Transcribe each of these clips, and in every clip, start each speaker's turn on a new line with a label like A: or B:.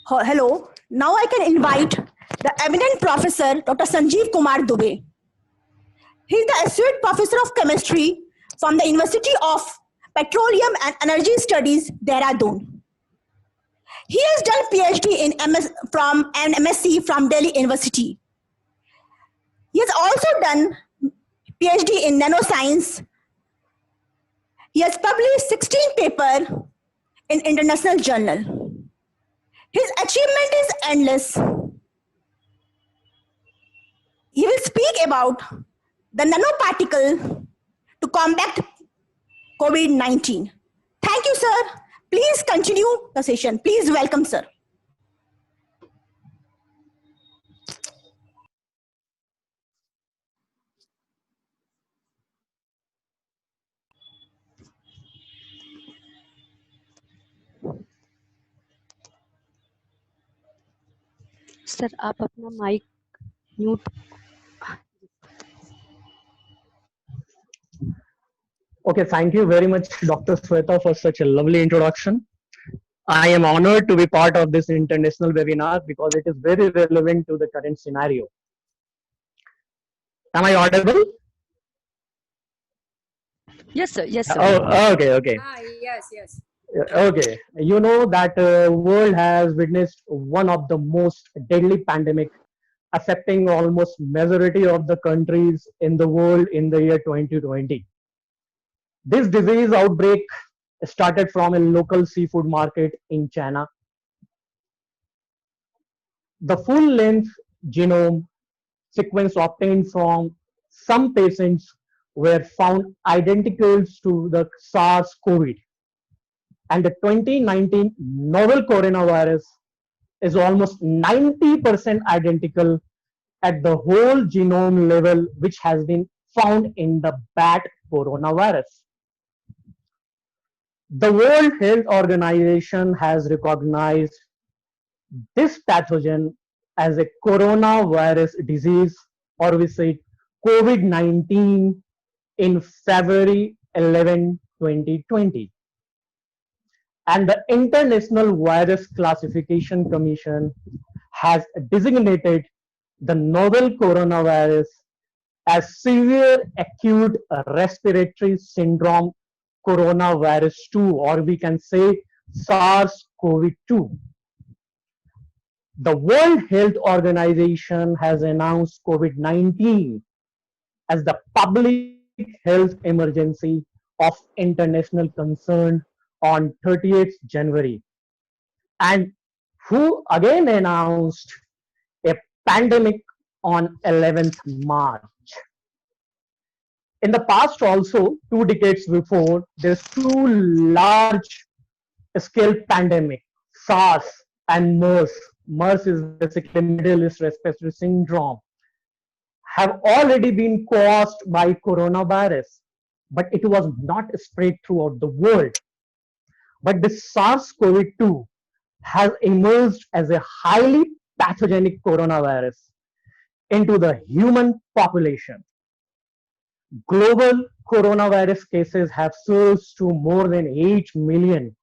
A: Hello. Now I can invite the eminent professor, Dr. Sanjeev Kumar Dubey. He is the Associate Professor of Chemistry from the University of Petroleum and Energy Studies, Dehradun. He has done PhD in MSc from Delhi University. He has also done PhD in nanoscience. He has published 16 papers in international journal. His achievement is endless. He will speak about the nanoparticle to combat COVID-19. Thank you, sir. Please continue the session. Please welcome, sir.
B: Sir आप अपना mic mute.
C: Okay, thank you very much, Dr. Sweta, for such a lovely introduction. I am honored to be part of this international webinar because it is very relevant to the current scenario. Am I audible?
B: Yes, sir. Yes, sir.
C: Oh, okay.
D: Yes.
C: Okay, you know that world has witnessed one of the most deadly pandemic affecting almost majority of the countries in the world in the year 2020. This disease outbreak started from a local seafood market in China. The full-length genome sequence obtained from some patients were found identical to the SARS-CoV. And the 2019 novel coronavirus is almost 90% identical at the whole genome level, which has been found in the bat coronavirus. The World Health Organization has recognized this pathogen as a coronavirus disease, or we say COVID-19, in February 11, 2020. And the International Virus Classification Commission has designated the novel coronavirus as severe acute respiratory syndrome coronavirus 2, or we can say SARS-CoV-2. The World Health Organization has announced COVID-19 as the public health emergency of international concern on 30th January, and who again announced a pandemic on 11th March. In the past also, 2 decades before, there's 2 large scale pandemic, SARS and MERS. MERS is basically Middle East Respiratory Syndrome, have already been caused by coronavirus, but it was not spread throughout the world. But the SARS-CoV-2 has emerged as a highly pathogenic coronavirus into the human population. Global coronavirus cases have surged to more than 8 million,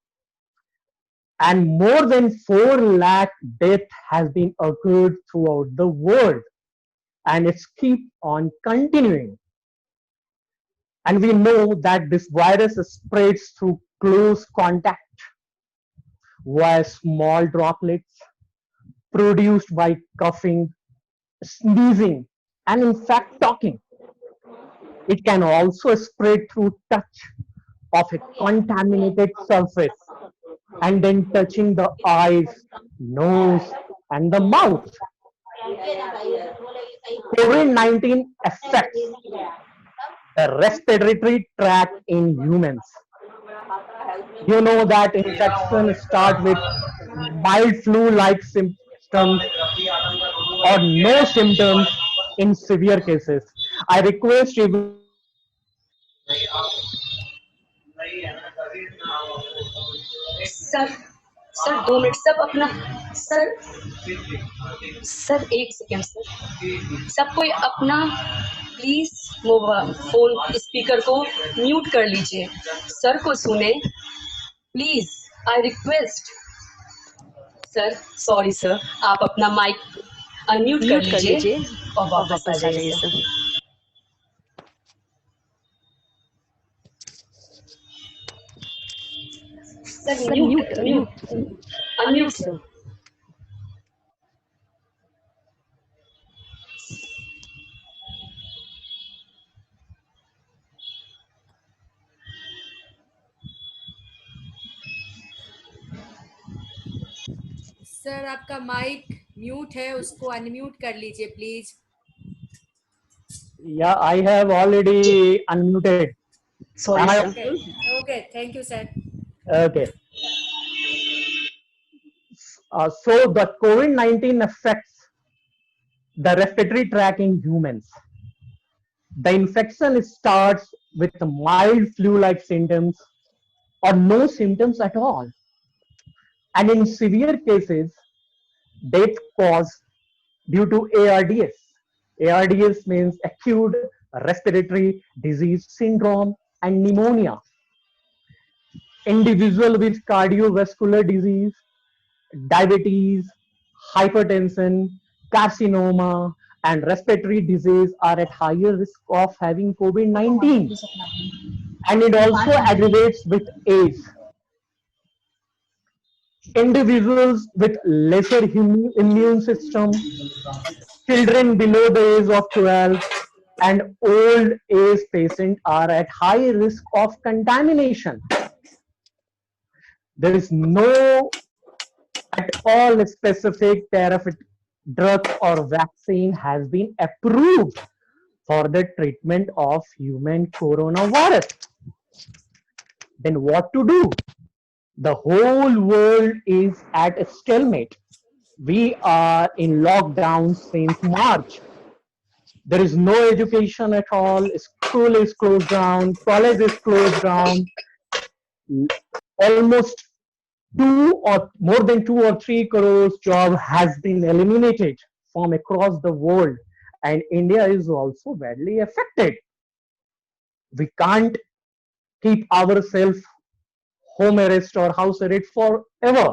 C: and more than 4 lakh deaths has been occurred throughout the world, and it's keep on continuing. And we know that this virus spreads through close contact via small droplets produced by coughing, sneezing, and in fact talking. It can also spread through touch of a contaminated surface and then touching the eyes, nose, and the mouth. COVID-19 affects the respiratory tract in humans. You know that infection starts with mild flu-like symptoms or no symptoms in severe cases. I request you.
D: Sir 2 minute सब अपना sir 1 second sir सब कोई अपना please mobile phone speaker को mute कर लीजिए, sir को सुने please, I request sir sorry sir, आप अपना माइक अनम्यूट कर
B: म्यूट कर
D: लीजिए
B: लीजिए
D: और
B: और
D: वापस आ
B: वापस आ
D: जाइए
B: जाइए
D: sir.
B: Sir.
D: Sir
B: sir
D: mute
B: mute
D: mute
B: mute
D: unmute
B: unmute
D: sir.
B: Sir.
E: Sir आपका माइक म्यूट है, उसको अनम्यूट कर लीजिए please.
C: Yeah, I have already unmuted.
D: Sorry
C: Am I
D: sir.
E: Okay
C: audible?
E: Okay, thank you sir.
C: Okay. So the COVID-19 affects the respiratory tract in humans. The infection starts with mild flu-like symptoms or no symptoms at all. And in severe cases, death caused due to ARDS. ARDS means acute respiratory disease syndrome and pneumonia. Individual with cardiovascular disease, diabetes, hypertension, carcinoma, and respiratory disease are at higher risk of having COVID-19. And it also aggravates with age. Individuals with lesser immune system, children below the age of 12, and old age patients are at high risk of contamination. There is no at all specific therapeutic drug or vaccine has been approved for the treatment of human coronavirus. Then what to do? The whole world is at a stalemate. We are in lockdown since March. There is no education at all. School is closed down. College is closed down. Almost 2 or 3 crores job has been eliminated from across the world, and India is also badly affected. We can't keep ourselves home arrest or house arrest forever.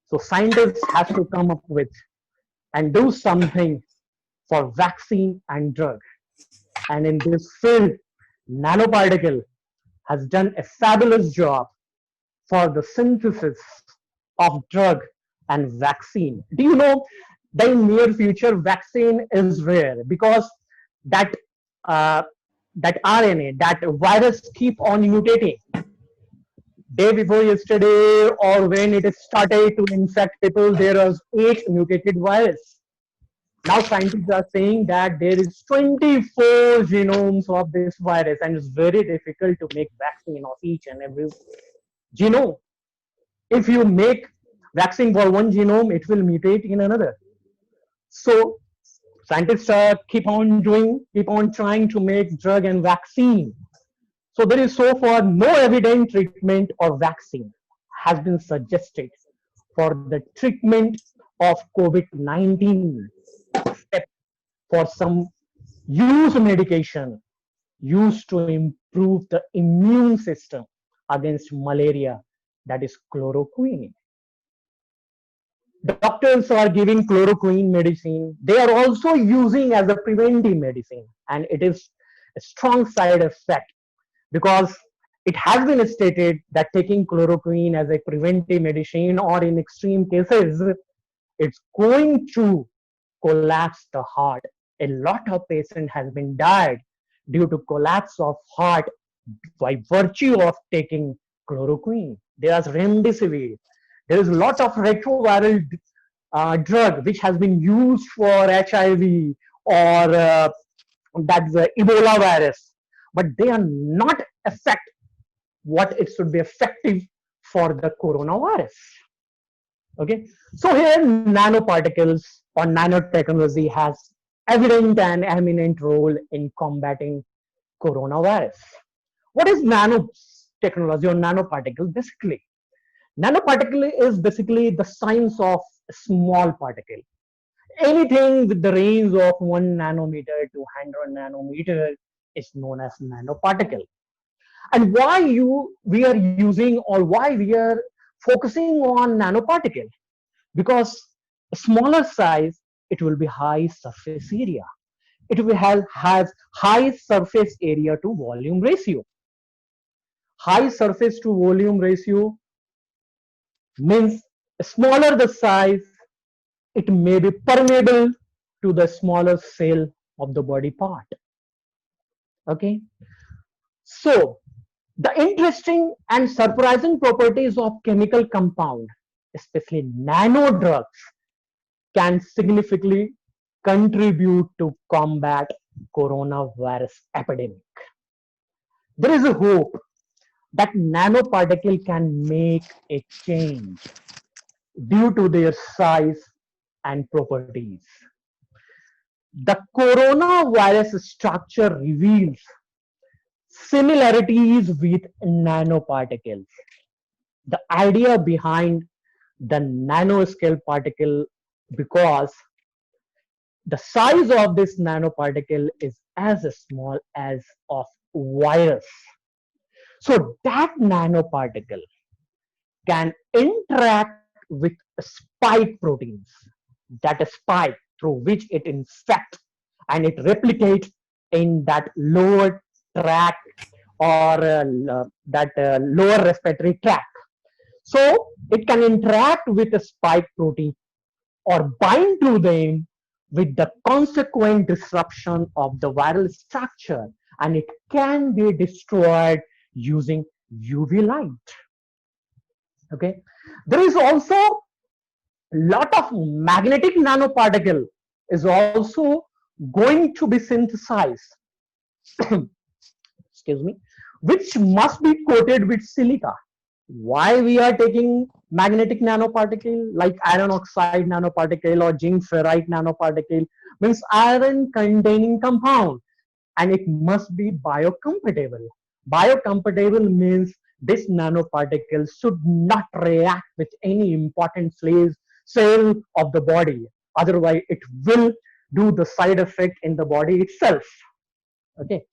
C: So scientists have to come up with and do something for vaccine and drug. And in this field, nanoparticle has done a fabulous job for the synthesis of drug and vaccine. Do you know the near future vaccine is rare because that uh, that RNA, that virus keep on mutating. Day before yesterday, or when it started to infect people, there was 8 mutated virus. Now scientists are saying that there is 24 genomes of this virus, and it's very difficult to make vaccine of each and every genome. If you make vaccine for one genome, it will mutate in another. So scientists keep on trying to make drug and vaccine. So there is so far no evident treatment or vaccine has been suggested for the treatment of COVID-19, except for some use medication used to improve the immune system against malaria, that is chloroquine. Doctors are giving chloroquine medicine. They are also using as a preventive medicine, and it is a strong side effect because it has been stated that taking chloroquine as a preventive medicine or in extreme cases, it's going to collapse the heart. A lot of patients has been died due to collapse of heart by virtue of taking chloroquine. There's remdesivir. There is a lot of retroviral drug which has been used for HIV or that's the Ebola virus, but they are not effect what it should be effective for the coronavirus. Okay, so here nanoparticles or nanotechnology has evident and eminent role in combating coronavirus. What is nanotechnology or nanoparticle? Basically, nanoparticle is basically the science of small particle. Anything with the range of 1 nanometer to 100 nanometer is known as nanoparticle. And why we are using or why we are focusing on nanoparticle? because smaller size, it will be high surface area. It will has high surface area to volume ratio. High surface to volume ratio means smaller the size, it may be permeable to the smaller cell of the body part. Okay, so the interesting and surprising properties of chemical compound, especially nano drugs, can significantly contribute to combat coronavirus epidemic. There is a hope that nanoparticle can make a change due to their size and properties. The coronavirus structure reveals similarities with nanoparticles. The idea behind the nanoscale particle, because the size of this nanoparticle is as small as of virus. So that nanoparticle can interact with spike proteins, that spike through which it infects and it replicates in that lower tract or that lower respiratory tract. So it can interact with the spike protein or bind to them with the consequent disruption of the viral structure, and it can be destroyed using UV light. Okay, there is also lot of magnetic nanoparticle is also going to be synthesized excuse me, which must be coated with silica. Why we are taking magnetic nanoparticle like iron oxide nanoparticle or zinc ferrite nanoparticle? Means iron containing compound, and it must be biocompatible. Biocompatible means this nanoparticle should not react with any important cell of the body, otherwise it will do the side effect in the body itself. Okay,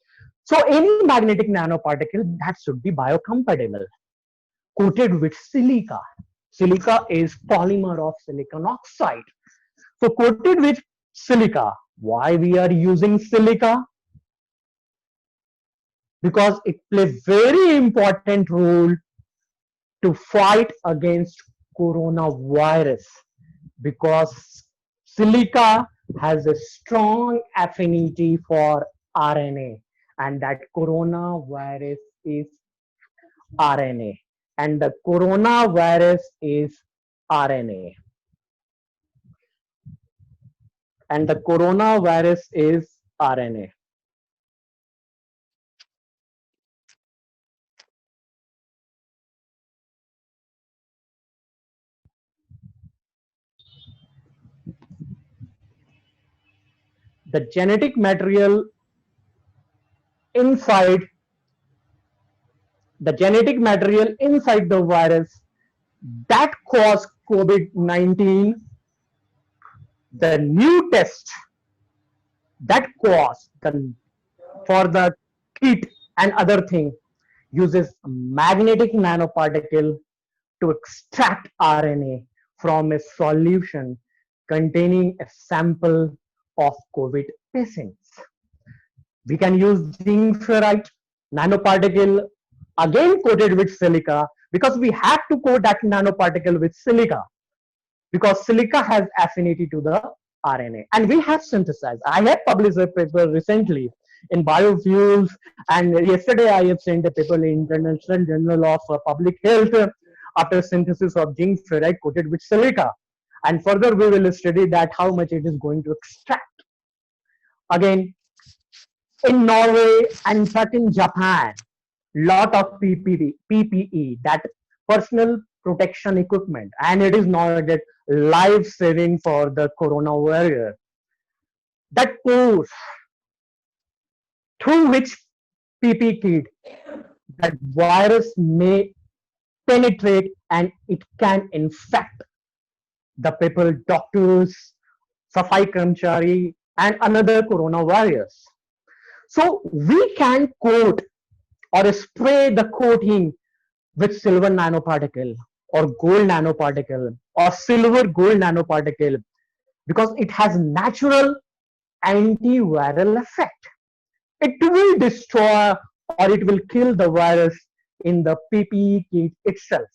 C: so any magnetic nanoparticle that should be biocompatible, coated with silica. Silica is polymer of silicon oxide. So coated with silica. Why we are using silica? Because it plays very important role to fight against coronavirus, because silica has a strong affinity for RNA, and that coronavirus is RNA, and the coronavirus is RNA, and the coronavirus is RNA. The genetic material inside the virus that cause COVID-19, the new test that cause for the kit and other thing uses magnetic nanoparticle to extract RNA from a solution containing a sample of COVID patients. We can use zinc ferrite nanoparticle again coated with silica, because we have to coat that nanoparticle with silica because silica has affinity to the RNA, and we have synthesized. I have published a paper recently in biofuels, and yesterday I have sent a paper in International Journal of Public Health after synthesis of zinc ferrite coated with silica, and further we will study that how much it is going to extract. Again, in Norway and in fact in Japan, lot of PPE, that personal protection equipment, and it is not that life saving for the corona warrior. That pose through which PP kit, that virus may penetrate and it can infect the people, doctors, Safai Karmchari, and another corona warriors. So we can coat or spray the coating with silver nanoparticle or gold nanoparticle or silver gold nanoparticle because it has natural antiviral effect. It will destroy or it will kill the virus in the PPE kit itself,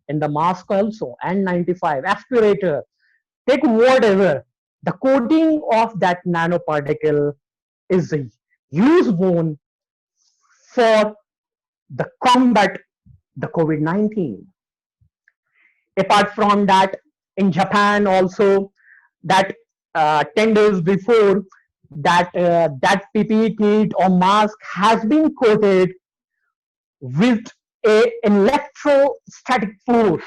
C: in the mask also, N95, aspirator, take whatever. The coating of that nanoparticle is a use bone for the combat the COVID-19. Apart from that, in Japan also, that 10 days before, that PPE kit or mask has been coated with a electrostatic force,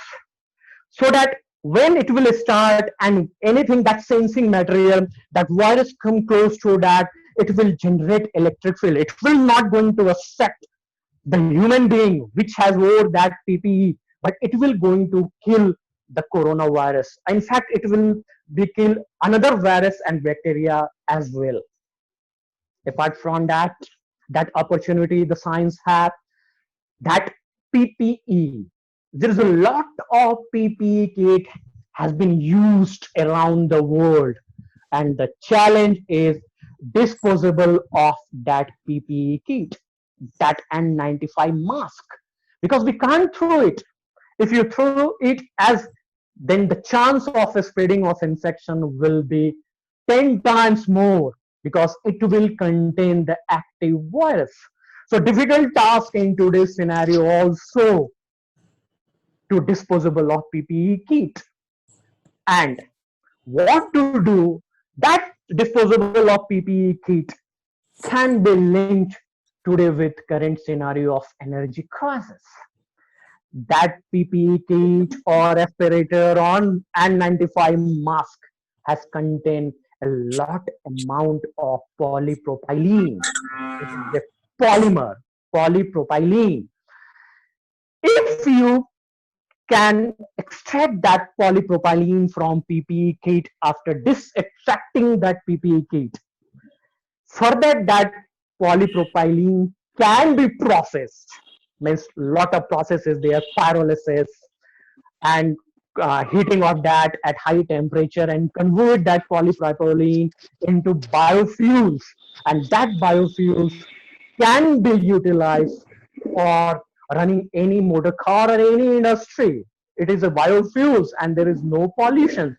C: so that when it will start and anything that sensing material, that virus come close to that, it will generate electric field. It will not going to affect the human being which has wore that PPE, but it will going to kill the coronavirus. In fact, it will be kill another virus and bacteria as well. Apart from that, that opportunity the science have, that PPE. There is a lot of PPE kit has been used around the world, and the challenge is disposable of that PPE kit, that N95 mask, because we can't throw it. If you throw it as, then the chance of a spreading of infection will be 10 times more because it will contain the active virus. So difficult task in today's scenario also to disposable of PPE kit. And what to do, that disposable of PPE kit can be linked today with current scenario of energy crisis. That PPE kit or respirator on N95 mask has contained a lot amount of polypropylene. This is the polymer, polypropylene. If you can extract that polypropylene from PPE kit after extracting that PPE kit, further that polypropylene can be processed. Means lot of processes there, pyrolysis and heating of that at high temperature and convert that polypropylene into biofuels, and that biofuels can be utilized for running any motor car or any industry. It is a biofuels and there is no pollution.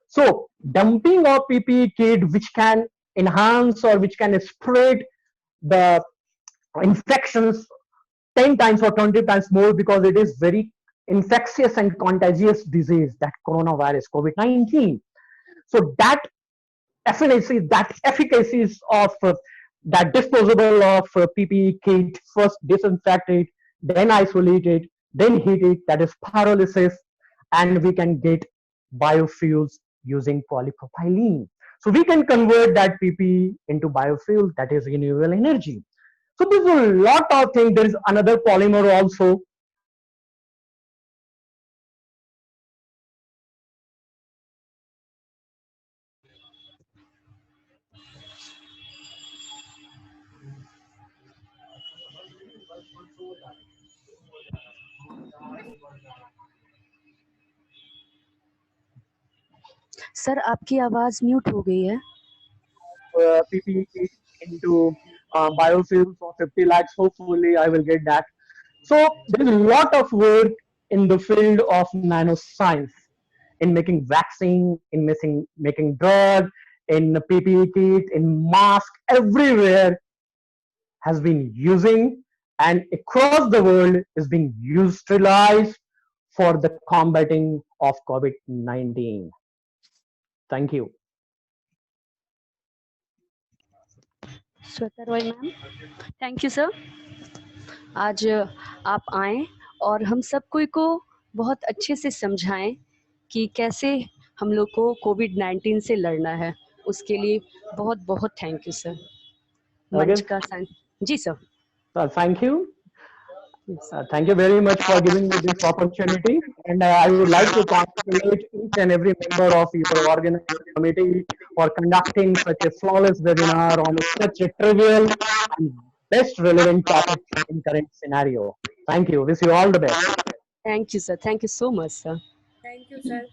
C: So dumping of PPE kit which can enhance or which can spread the infections 10 times or 20 times more, because it is very infectious and contagious disease, that coronavirus COVID-19. So that efficacies of that disposable of PPE kit, first disinfect it, then isolate it, then heat it, that is pyrolysis, and we can get biofuels using polypropylene. So we can convert that PPE into biofuel, that is renewable energy. So there's a lot of things. There is another polymer also.
B: Sir आपकी आवाज mute हो गई है.
C: PPE kit into biofuels for 50 lakhs. Hopefully, I will get that. So there is a lot of work in the field of nanoscience, in making vaccine, in making drug, in PPE kit, in mask, everywhere has been using, and across the world is being utilized for the combating of COVID-19. Thank you.
B: Shweta Roy ma'am, thank you sir. आज आप आए और हम सब कोई को बहुत अच्छे से समझाएं कि कैसे हम लोग को कोविड-19 से लड़ना है. उसके लिए बहुत बहुत थैंक यू सर. मंच का जी sir.
C: Thank you. Thank you very much for giving me this opportunity, and I would like to congratulate each and every member of your organizing committee for conducting such a flawless webinar on such a trivial and best relevant topic in current scenario. Thank you. Wish you all the best.
B: Thank you, sir. Thank you so much, sir.
E: Thank you, sir.